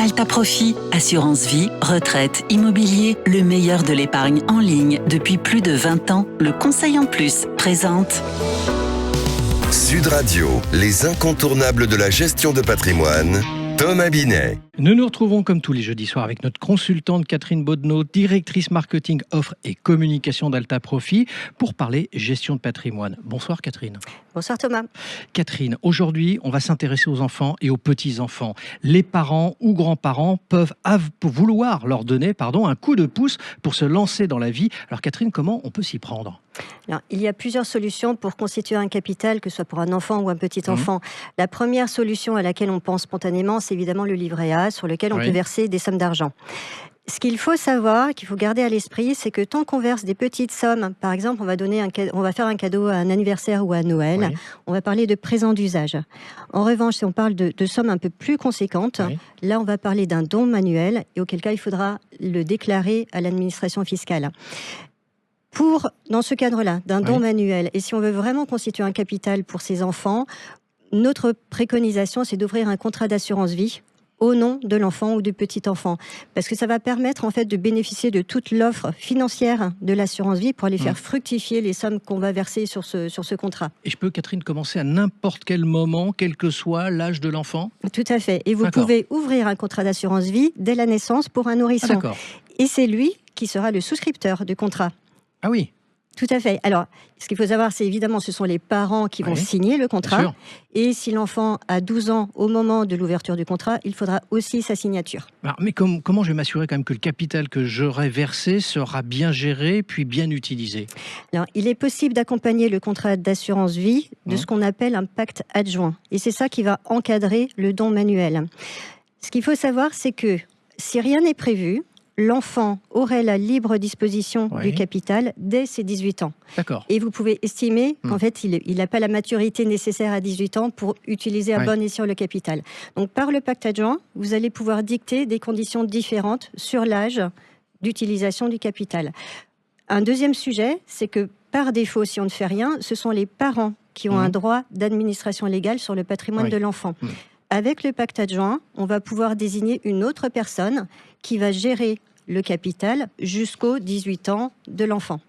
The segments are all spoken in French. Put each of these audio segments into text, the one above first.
Alta Profit, assurance vie, retraite, immobilier, le meilleur de l'épargne en ligne depuis plus de 20 ans. Le Conseil en Plus présente Sud Radio, les incontournables de la gestion de patrimoine, Thomas Binet. Nous nous retrouvons comme tous les jeudis soirs avec notre consultante Catherine Boddenot, directrice marketing, offre et communication d'Alta Profit, pour parler gestion de patrimoine. Bonsoir Catherine. Bonsoir Thomas. Catherine, aujourd'hui, on va s'intéresser aux enfants et aux petits-enfants. Les parents ou grands-parents peuvent vouloir leur donner un coup de pouce pour se lancer dans la vie. Alors Catherine, comment on peut s'y prendre ? Alors, il y a plusieurs solutions pour constituer un capital, que ce soit pour un enfant ou un petit enfant. La première solution à laquelle on pense spontanément, c'est évidemment le livret A, sur lequel on peut verser des sommes d'argent. Ce qu'il faut savoir, qu'il faut garder à l'esprit, c'est que tant qu'on verse des petites sommes, par exemple, on va faire un cadeau à un anniversaire ou à Noël, on va parler de présent d'usage. En revanche, si on parle de sommes un peu plus conséquentes, là, on va parler d'un don manuel, et auquel cas, il faudra le déclarer à l'administration fiscale. Dans ce cadre-là, d'un don manuel, et si on veut vraiment constituer un capital pour ses enfants, notre préconisation, c'est d'ouvrir un contrat d'assurance vie au nom de l'enfant ou du petit enfant. Parce que ça va permettre en fait de bénéficier de toute l'offre financière de l'assurance vie pour aller faire fructifier les sommes qu'on va verser sur ce contrat. Et je peux, Catherine, commencer à n'importe quel moment, quel que soit l'âge de l'enfant ? Tout à fait. Et vous pouvez ouvrir un contrat d'assurance vie dès la naissance pour un nourrisson. Et c'est lui qui sera le souscripteur du contrat. Ah oui. Tout à fait. Alors, ce qu'il faut savoir, c'est évidemment, ce sont les parents qui vont signer le contrat. Et si l'enfant a 12 ans au moment de l'ouverture du contrat, il faudra aussi sa signature. Alors, mais comment je vais m'assurer quand même que le capital que j'aurai versé sera bien géré puis bien utilisé ? Alors, il est possible d'accompagner le contrat d'assurance vie de ce qu'on appelle un pacte adjoint. Et c'est ça qui va encadrer le don manuel. Ce qu'il faut savoir, c'est que si rien n'est prévu, l'enfant aurait la libre disposition du capital dès ses 18 ans. D'accord. Et vous pouvez estimer qu'en fait, il n'a pas la maturité nécessaire à 18 ans pour utiliser à bon escient le capital. Donc, par le pacte adjoint, vous allez pouvoir dicter des conditions différentes sur l'âge d'utilisation du capital. Un deuxième sujet, c'est que par défaut, si on ne fait rien, ce sont les parents qui ont un droit d'administration légale sur le patrimoine de l'enfant. Avec le pacte adjoint, on va pouvoir désigner une autre personne qui va gérer le capital jusqu'aux 18 ans de l'enfant.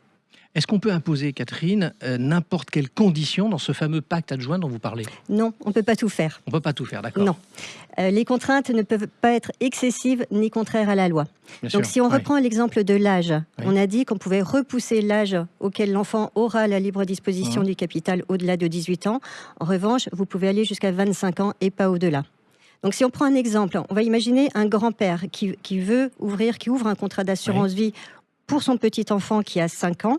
Est-ce qu'on peut imposer, Catherine, n'importe quelle condition dans ce fameux pacte adjoint dont vous parlez ? Non, on ne peut pas tout faire. On ne peut pas tout faire, d'accord. Non. Les contraintes ne peuvent pas être excessives ni contraires à la loi. Donc si on reprend l'exemple de l'âge, on a dit qu'on pouvait repousser l'âge auquel l'enfant aura la libre disposition du capital au-delà de 18 ans. En revanche, vous pouvez aller jusqu'à 25 ans et pas au-delà. Donc si on prend un exemple, on va imaginer un grand-père qui ouvre un contrat d'assurance vie pour son petit enfant qui a 5 ans.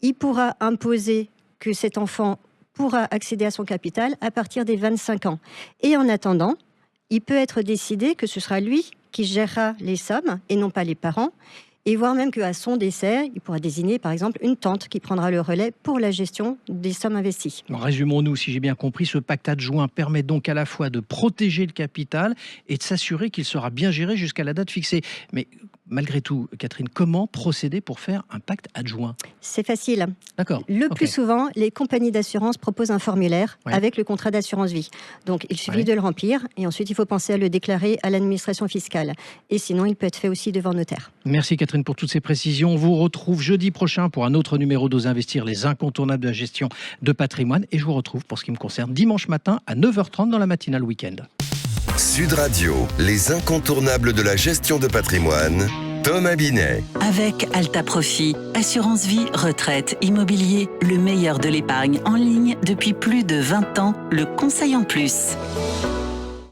Il pourra imposer que cet enfant pourra accéder à son capital à partir des 25 ans. Et en attendant, il peut être décidé que ce sera lui qui gérera les sommes et non pas les parents. Et voire même qu'à son décès, il pourra désigner par exemple une tante qui prendra le relais pour la gestion des sommes investies. Bon, résumons-nous, si j'ai bien compris, ce pacte adjoint permet donc à la fois de protéger le capital et de s'assurer qu'il sera bien géré jusqu'à la date fixée. Mais malgré tout, Catherine, comment procéder pour faire un pacte adjoint ? C'est facile. D'accord. Le plus souvent, les compagnies d'assurance proposent un formulaire avec le contrat d'assurance vie. Donc il suffit de le remplir et ensuite il faut penser à le déclarer à l'administration fiscale. Et sinon, il peut être fait aussi devant notaire. Merci Catherine pour toutes ces précisions. On vous retrouve jeudi prochain pour un autre numéro d'Ose Investir, les incontournables de la gestion de patrimoine. Et je vous retrouve pour ce qui me concerne dimanche matin à 9h30 dans la matinale week-end. Sud Radio, les incontournables de la gestion de patrimoine, Thomas Binet. avec Alta Profit, assurance vie, retraite, immobilier, le meilleur de l'épargne en ligne depuis plus de 20 ans. Le Conseil en Plus.